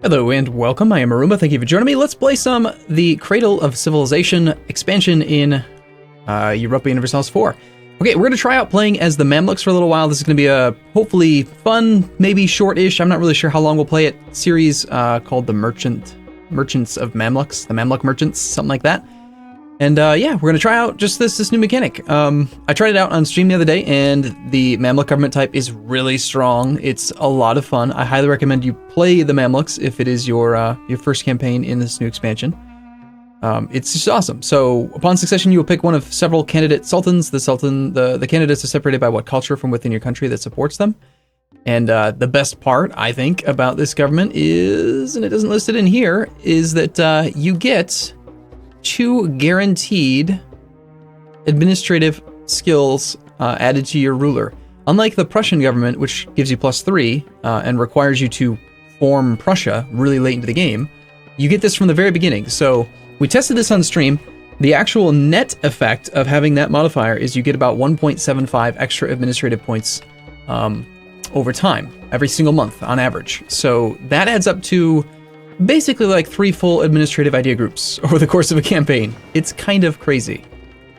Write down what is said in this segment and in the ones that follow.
Hello and welcome, I am Arumba, thank you for joining me. Let's play some the Cradle of Civilization expansion in Europa Universalis 4. Okay, we're going to try out playing as the Mamluks for a little while. This is going to be a hopefully fun, maybe short-ish, I'm not really sure how long we'll play it, series called the Merchants of Mamluks, the Mamluk Merchants, something like that. And yeah, we're going to try out just this new mechanic. I tried it out on stream the other day, and the Mamluk Government type is really strong. It's a lot of fun. I highly recommend you play the Mamluks if it is your first campaign in this new expansion. It's just awesome. So upon succession, you will pick one of several candidate sultans. The candidates are separated by what culture from within your country that supports them. And the best part, I think, about this government is, and it isn't listed in here, is that you get 2 guaranteed administrative skills added to your ruler. Unlike the Prussian government, which gives you +3 and requires you to form Prussia really late into the game, you get this from the very beginning. So we tested this on stream. The actual net effect of having that modifier is you get about 1.75 extra administrative points over time, every single month on average. So that adds up to basically like 3 full administrative idea groups over the course of a campaign. It's kind of crazy.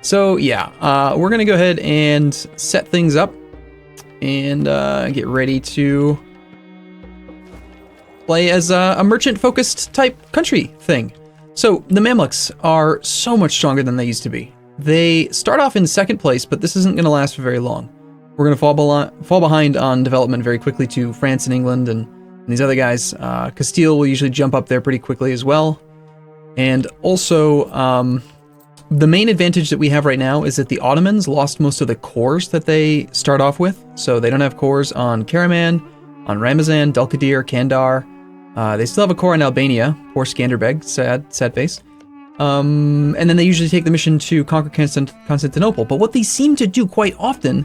So yeah, we're gonna go ahead and set things up and get ready to play as a merchant-focused type country thing. So the Mamluks are so much stronger than they used to be. They start off in 2nd place, but this isn't gonna last for very long. We're gonna fall behind on development very quickly to France and England and these other guys. Castile will usually jump up there pretty quickly as well. And also, the main advantage that we have right now is that the Ottomans lost most of the cores that they start off with. So they don't have cores on Karaman, on Ramazan, Dulkadir, Kandar. They still have a core in Albania. Poor Skanderbeg, sad face. And then they usually take the mission to conquer Constantinople. But what they seem to do quite often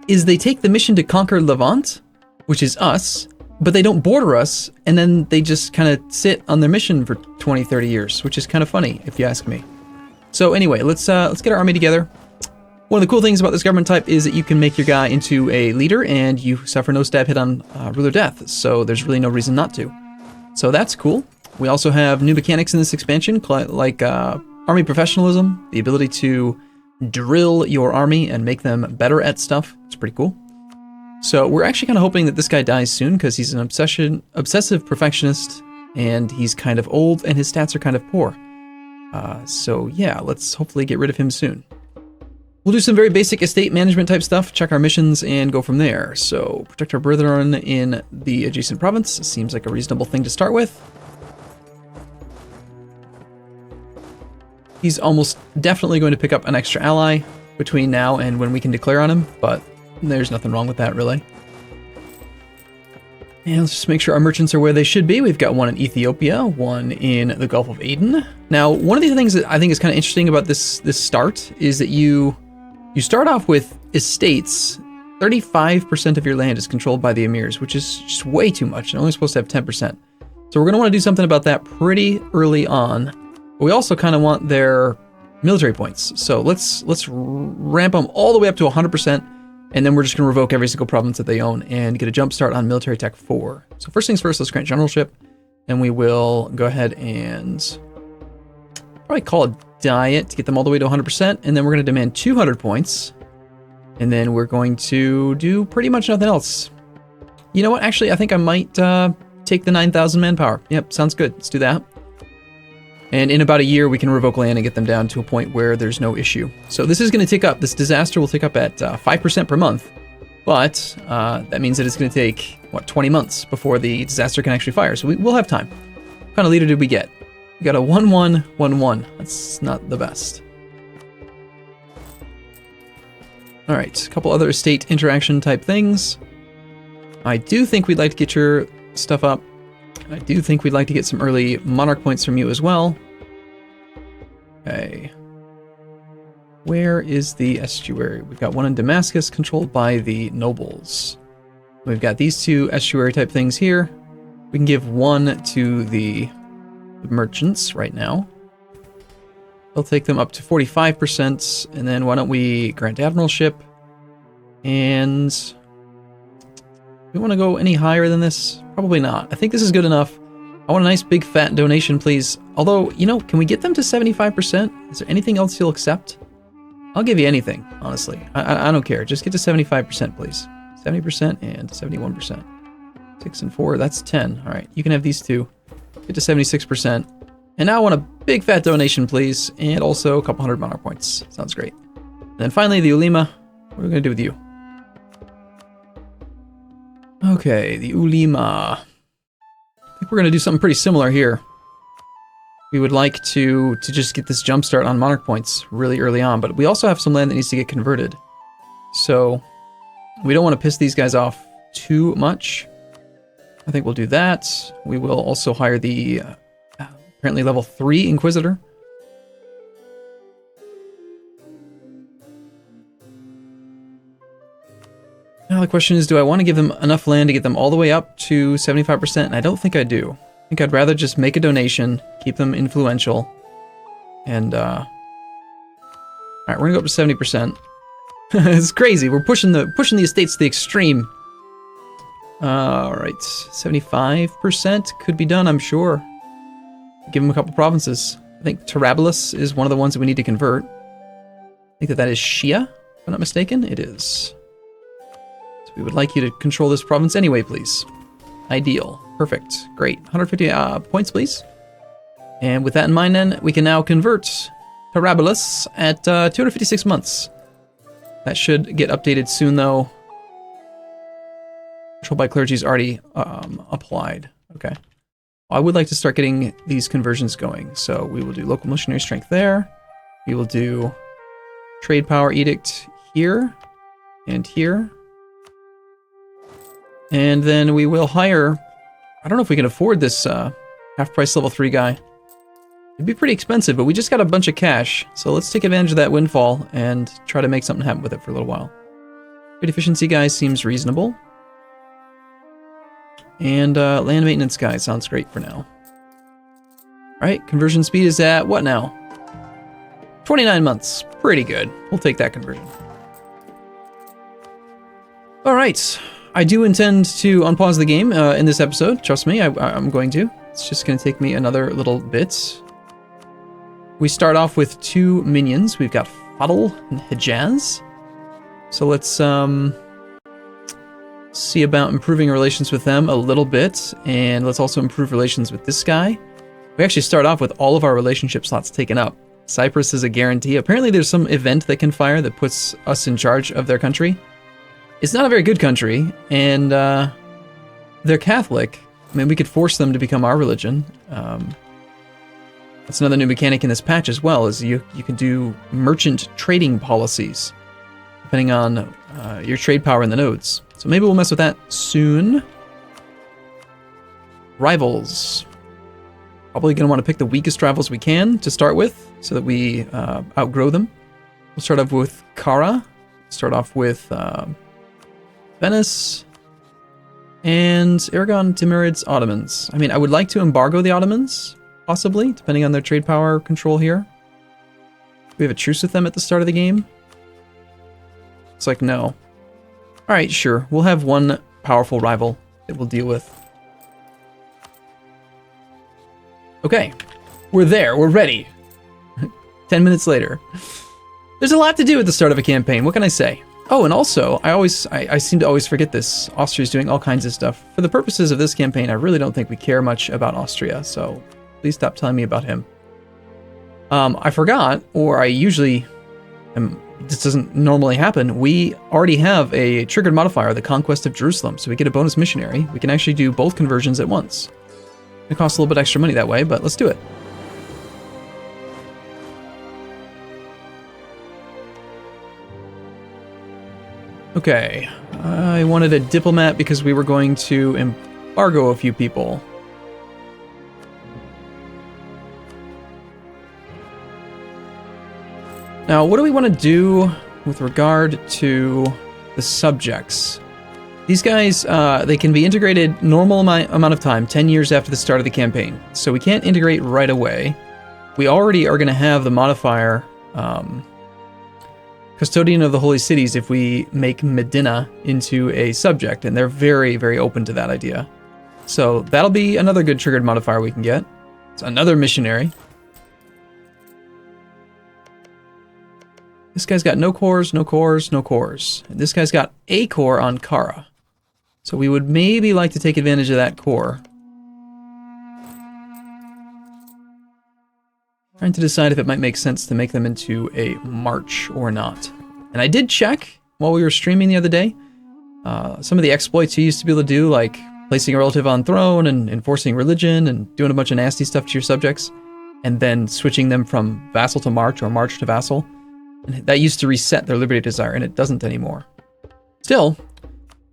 is they take the mission to conquer Levant, which is us, but they don't border us, and then they just kind of sit on their mission for 20, 30 years, which is kind of funny, if you ask me. So anyway, let's get our army together. One of the cool things about this government type is that you can make your guy into a leader, and you suffer no stab hit on ruler death, so there's really no reason not to. So that's cool. We also have new mechanics in this expansion, like army professionalism, the ability to drill your army and make them better at stuff. It's pretty cool. So we're actually kind of hoping that this guy dies soon because he's an obsessive perfectionist, and he's kind of old, and his stats are kind of poor. So yeah, let's hopefully get rid of him soon. We'll do some very basic estate management type stuff, check our missions, and go from there. So protect our brethren in the adjacent province seems like a reasonable thing to start with. He's almost definitely going to pick up an extra ally between now and when we can declare on him, but there's nothing wrong with that, really. And let's just make sure our merchants are where they should be. We've got one in Ethiopia, one in the Gulf of Aden. Now, one of the things that I think is kind of interesting about this start is that you start off with estates. 35% of your land is controlled by the emirs, which is just way too much. You're only supposed to have 10%. So we're going to want to do something about that pretty early on. But we also kind of want their military points. So let's ramp them all the way up to 100%. And then we're just going to revoke every single province that they own and get a jump start on military tech 4. So first things first, let's grant generalship. And we will go ahead and probably call a diet to get them all the way to 100%. And then we're going to demand 200 points. And then we're going to do pretty much nothing else. You know what? Actually, I think I might take the 9,000 manpower. Yep, sounds good. Let's do that. And in about a year, we can revoke land and get them down to a point where there's no issue. So this is going to tick up. This disaster will tick up at 5% per month. But that means that it's going to take, 20 months before the disaster can actually fire. So we'll have time. What kind of leader did we get? We got a 1-1-1-1. That's not the best. All right, a couple other estate interaction type things. I do think we'd like to get your stuff up. I do think we'd like to get some early monarch points from you as well. Okay. Where is the estuary? We've got one in Damascus controlled by the nobles. We've got these 2 estuary type things here. We can give one to the merchants right now. They'll take them up to 45%. And then why don't we grant admiralship? And we want to go any higher than this? Probably not. I think this is good enough. I want a nice big fat donation, please. Although, you know, can we get them to 75%? Is there anything else you'll accept? I'll give you anything, honestly. I don't care. Just get to 75%, please. 70% and 71%. 6 and 4, that's 10. All right, you can have these two. Get to 76%. And now I want a big fat donation, please. And also a couple hundred monarch points. Sounds great. And then finally, the Ulema. What are we going to do with you? Okay, the Ulema. I think we're going to do something pretty similar here. We would like to just get this jump start on monarch points really early on, but we also have some land that needs to get converted. So we don't want to piss these guys off too much. I think we'll do that. We will also hire the apparently level 3 Inquisitor. Now the question is, do I want to give them enough land to get them all the way up to 75%? And I don't think I do. I think I'd rather just make a donation, keep them influential, and alright, we're gonna go up to 70%. It's crazy. We're pushing the estates to the extreme. Alright, 75% could be done, I'm sure. Give them a couple provinces. I think Terabilis is one of the ones that we need to convert. I think that is Shia, if I'm not mistaken. It is. So we would like you to control this province anyway, please. Ideal. Perfect. Great. 150 points, please. And with that in mind, then, we can now convert Terabilis at 256 months. That should get updated soon, though. Control by clergy is already applied. Okay. I would like to start getting these conversions going. So we will do local missionary strength there. We will do trade power edict here and here. And then we will hire... I don't know if we can afford this half-price level 3 guy. It'd be pretty expensive, but we just got a bunch of cash. So let's take advantage of that windfall and try to make something happen with it for a little while. Trade efficiency guy seems reasonable. And land maintenance guy sounds great for now. Alright, conversion speed is at what now? 29 months. Pretty good. We'll take that conversion. Alright. I do intend to unpause the game in this episode. Trust me, I'm going to. It's just going to take me another little bit. We start off with 2 minions. We've got Fadl and Hijaz. So let's see about improving relations with them a little bit. And let's also improve relations with this guy. We actually start off with all of our relationship slots taken up. Cyprus is a guarantee. Apparently there's some event that can fire that puts us in charge of their country. It's not a very good country, and they're Catholic. I mean, we could force them to become our religion. That's another new mechanic in this patch as well, is you can do merchant trading policies, depending on your trade power in the nodes. So maybe we'll mess with that soon. Rivals. Probably going to want to pick the weakest rivals we can to start with, so that we outgrow them. We'll start off with Kara. Start off with Venice. And Aragon, Timurids, Ottomans. I mean, I would like to embargo the Ottomans, possibly, depending on their trade power control here. We have a truce with them at the start of the game. It's like, no. Alright, sure. We'll have one powerful rival that we'll deal with. Okay. We're there. We're ready. 10 minutes later. There's a lot to do at the start of a campaign. What can I say? Oh, and also, I seem to always forget this. Austria's doing all kinds of stuff. For the purposes of this campaign, I really don't think we care much about Austria, so please stop telling me about him. I forgot, or I usually this doesn't normally happen. We already have a triggered modifier, the Conquest of Jerusalem, so we get a bonus missionary. We can actually do both conversions at once. It costs a little bit extra money that way, but let's do it. Okay, I wanted a diplomat because we were going to embargo a few people. Now, what do we want to do with regard to the subjects? These guys, they can be integrated normal amount of time, 10 years after the start of the campaign. So we can't integrate right away. We already are going to have the modifier Custodian of the Holy Cities if we make Medina into a subject, and they're very, very open to that idea. So that'll be another good triggered modifier we can get. It's another missionary. This guy's got no cores, no cores, no cores. And this guy's got a core on Kara. So we would maybe like to take advantage of that core. Trying to decide if it might make sense to make them into a march or not. And I did check while we were streaming the other day. Some of the exploits you used to be able to do, like placing a relative on throne and enforcing religion and doing a bunch of nasty stuff to your subjects, and then switching them from vassal to march or march to vassal. And that used to reset their liberty desire, and it doesn't anymore. Still,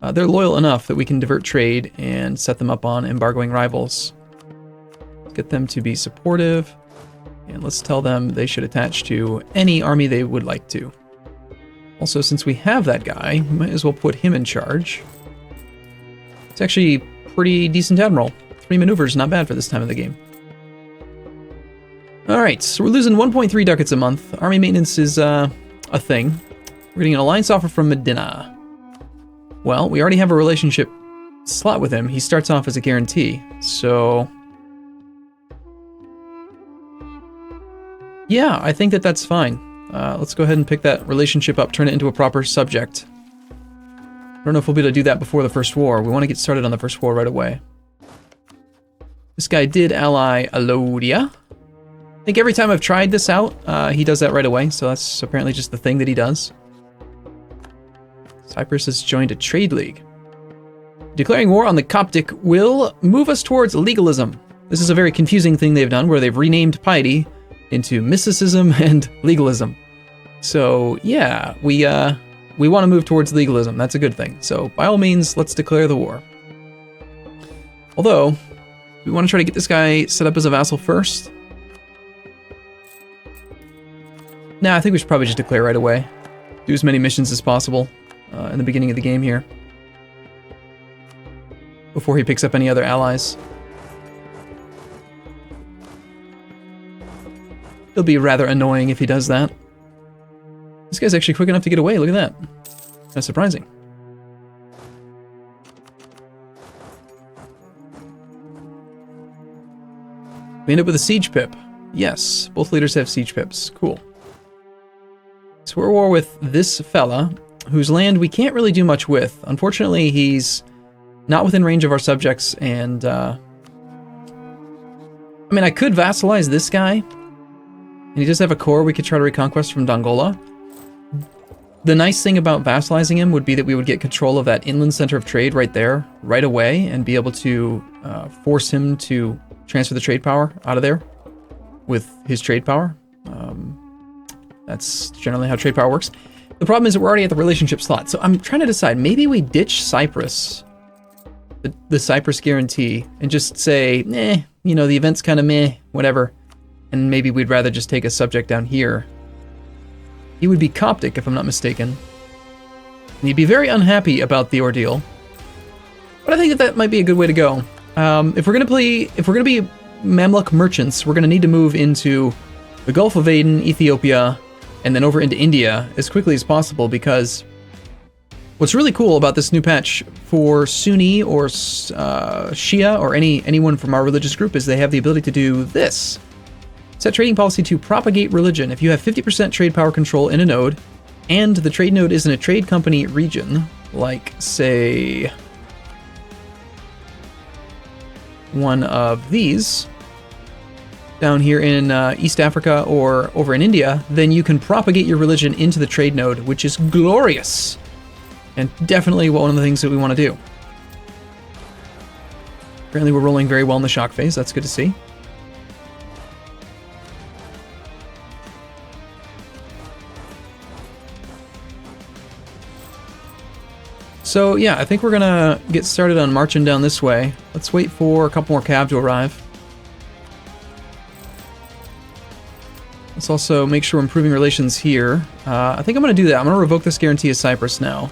they're loyal enough that we can divert trade and set them up on embargoing rivals. Let's get them to be supportive, and let's tell them they should attach to any army they would like to. Also, since we have that guy, we might as well put him in charge. It's actually pretty decent admiral. 3 maneuvers, not bad for this time of the game. Alright, so we're losing 1.3 ducats a month. Army maintenance is a thing. We're getting an alliance offer from Medina. Well, we already have a relationship slot with him. He starts off as a guarantee, so... yeah, I think that's fine. Let's go ahead and pick that relationship up, turn it into a proper subject. I don't know if we'll be able to do that before the First War. We want to get started on the First War right away. This guy did ally Alodia. I think every time I've tried this out, he does that right away, so that's apparently just the thing that he does. Cyprus has joined a trade league. Declaring war on the Coptic will move us towards legalism. This is a very confusing thing they've done, where they've renamed piety into mysticism and legalism. So yeah, we want to move towards legalism. That's a good thing. So by all means, let's declare the war. Although, we want to try to get this guy set up as a vassal first. Nah, I think we should probably just declare right away. Do as many missions as possible in the beginning of the game here, before he picks up any other allies. It'll be rather annoying if he does that. This guy's actually quick enough to get away, look at that. That's surprising. We end up with a siege pip. Yes, both leaders have siege pips. Cool. So we're at war with this fella, whose land we can't really do much with. Unfortunately, he's not within range of our subjects, and I mean, I could vassalize this guy, and he does have a core we could try to reconquest from Dongola. The nice thing about vassalizing him would be that we would get control of that inland center of trade right there, right away, and be able to force him to transfer the trade power out of there with his trade power. That's generally how trade power works. The problem is that we're already at the relationship slot, so I'm trying to decide, maybe we ditch Cyprus, the Cyprus guarantee, and just say, you know, the event's kind of meh, whatever, and maybe we'd rather just take a subject down here. He would be Coptic, if I'm not mistaken. And he'd be very unhappy about the ordeal. But I think that might be a good way to go. If we're gonna be Mamluk merchants, we're gonna need to move into the Gulf of Aden, Ethiopia, and then over into India as quickly as possible, because what's really cool about this new patch for Sunni or Shia or anyone from our religious group is they have the ability to do this. Set trading policy to propagate religion. If you have 50% trade power control in a node, and the trade node is in a trade company region, like, say, one of these, down here in East Africa or over in India, then you can propagate your religion into the trade node, which is glorious, and definitely one of the things that we want to do. Apparently we're rolling very well in the shock phase. That's good to see. So yeah, I think we're gonna get started on marching down this way. Let's wait for a couple more cav to arrive. Let's also make sure we're improving relations here. I think I'm gonna do that. I'm gonna revoke this guarantee of Cyprus now.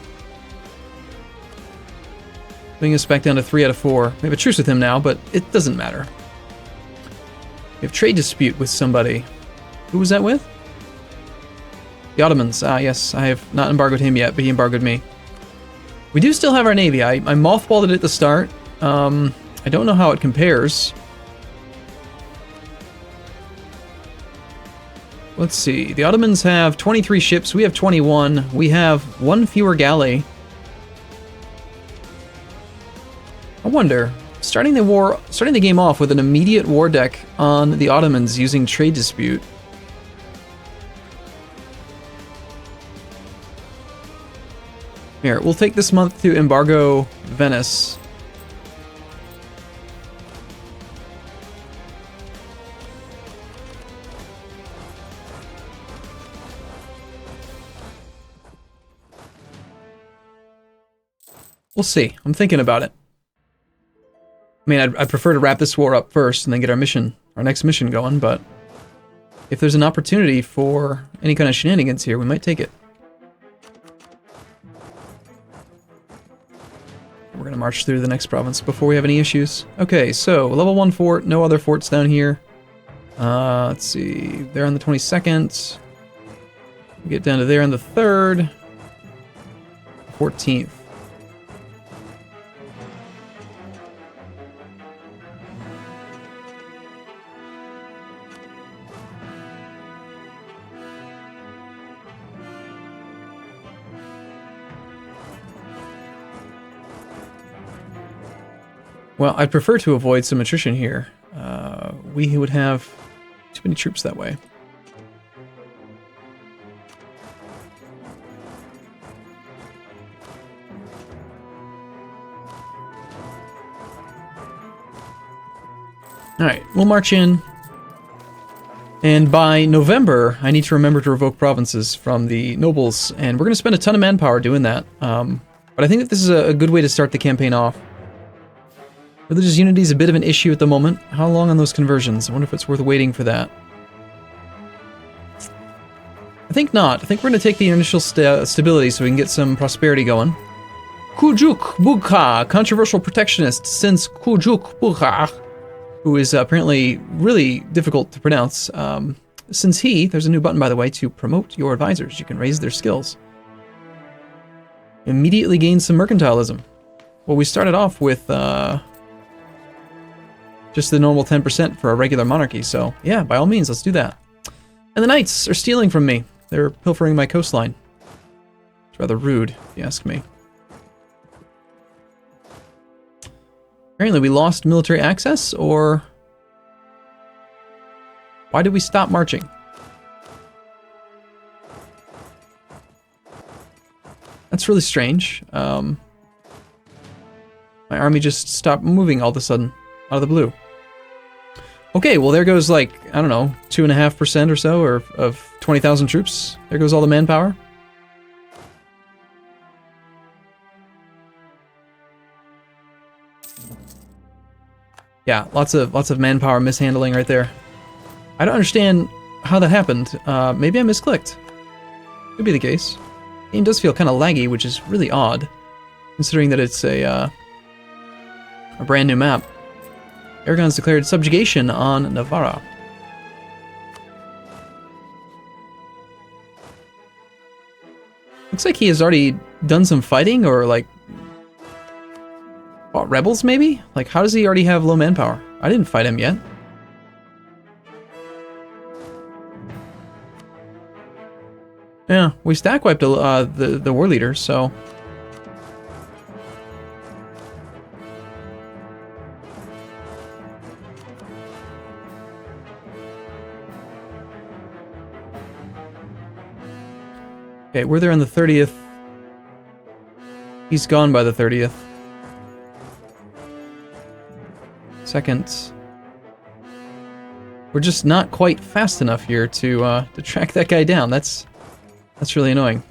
Bringing us back down to 3 out of 4. We have a truce with him now, but it doesn't matter. We have trade dispute with somebody. Who was that with? The Ottomans. Ah, yes, I have not embargoed him yet, but he embargoed me. We do still have our navy. I mothballed it at the start. I don't know how it compares. Let's see. The Ottomans have 23 ships. We have 21. We have 1 fewer galley. I wonder, starting the game off with an immediate war deck on the Ottomans using trade dispute. Here, we'll take this month to embargo Venice. We'll see. I'm thinking about it. I mean, I'd prefer to wrap this war up first and then get our next mission going, but if there's an opportunity for any kind of shenanigans here, we might take it. We're going to march through the next province before we have any issues. Okay, so level 1 fort, no other forts down here. Let's see, they're on the 22nd. We get down to there on the 3rd. 14th. Well, I'd prefer to avoid some attrition here. We would have too many troops that way. Alright, we'll march in. And by November, I need to remember to revoke provinces from the nobles, and we're going to spend a ton of manpower doing that. But I think that this is a good way to start the campaign off. Religious unity is a bit of an issue at the moment. How long on those conversions? I wonder if it's worth waiting for that. I think not. I think we're going to take the initial stability so we can get some prosperity going. Kujuk Bukha, controversial protectionist since Kujuk Bukha, who is apparently really difficult to pronounce. There's a new button, by the way, to promote your advisors. You can raise their skills. Immediately gain some mercantilism. Well, we started off with just the normal 10% for a regular monarchy, so yeah, by all means, let's do that. And the knights are stealing from me. They're pilfering my coastline. It's rather rude, if you ask me. Apparently we lost military access, or why did we stop marching? That's really strange. My army just stopped moving all of a sudden, out of the blue. Okay, well there goes like, I don't know, 2.5% or so, or of 20,000 troops. There goes all the manpower. Yeah, lots of manpower mishandling right there. I don't understand how that happened. Maybe I misclicked. Could be the case. The game does feel kind of laggy, which is really odd, considering that it's a brand new map. Aragon's declared subjugation on Navarra. Looks like he has already done some fighting, or like fought rebels maybe? Like, how does he already have low manpower? I didn't fight him yet. Yeah, we stack wiped the war leader, so... Okay, we're there on the 30th. He's gone by the 30th. Second. We're just not quite fast enough here to track that guy down. That's really annoying.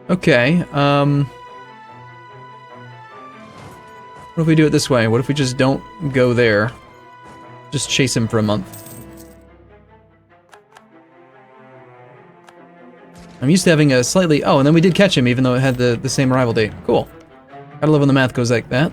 Okay, what if we do it this way? What if we just don't go there? Just chase him for a month. I'm used to having a slightly... Oh, and then we did catch him even though it had the same arrival date. Cool. Gotta love when the math goes like that.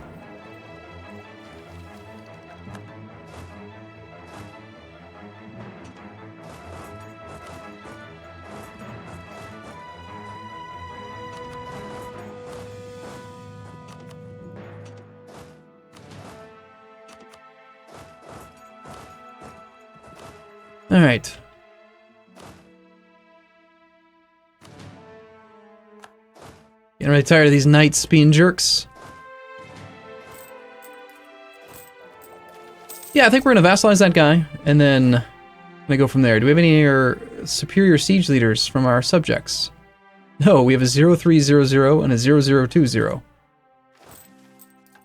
All right. Getting really tired of these knights being jerks. Yeah, I think we're going to vassalize that guy, and then I'm going to go from there. Do we have any superior siege leaders from our subjects? No, we have a 0300 and a 0020.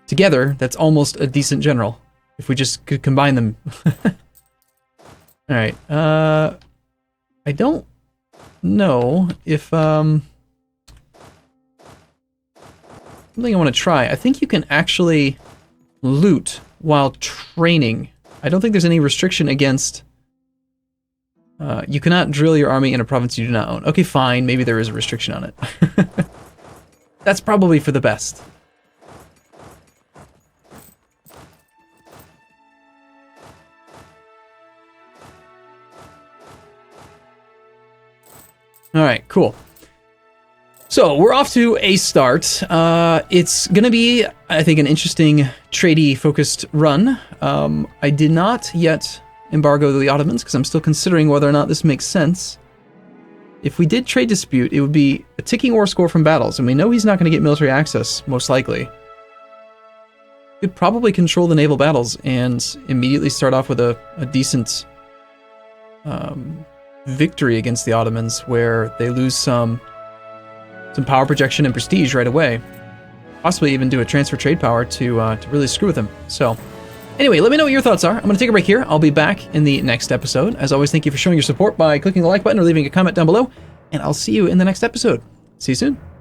Together, that's almost a decent general, if we just could combine them. Alright, I don't know if, something I want to try. I think you can actually loot while training. I don't think there's any restriction against... you cannot drill your army in a province you do not own. Okay, fine. Maybe there is a restriction on it. That's probably for the best. Alright, cool. So, we're off to a start. It's gonna be, I think, an interesting tradey-focused run. I did not yet embargo the Ottomans, because I'm still considering whether or not this makes sense. If we did trade dispute, it would be a ticking war score from battles, and we know he's not going to get military access, most likely. Could probably control the naval battles and immediately start off with a decent victory against the Ottomans, where they lose some power projection and prestige right away. Possibly even do a transfer trade power to really screw with them. So, anyway, let me know what your thoughts are. I'm going to take a break here. I'll be back in the next episode. As always, thank you for showing your support by clicking the like button or leaving a comment down below, and I'll see you in the next episode. See you soon.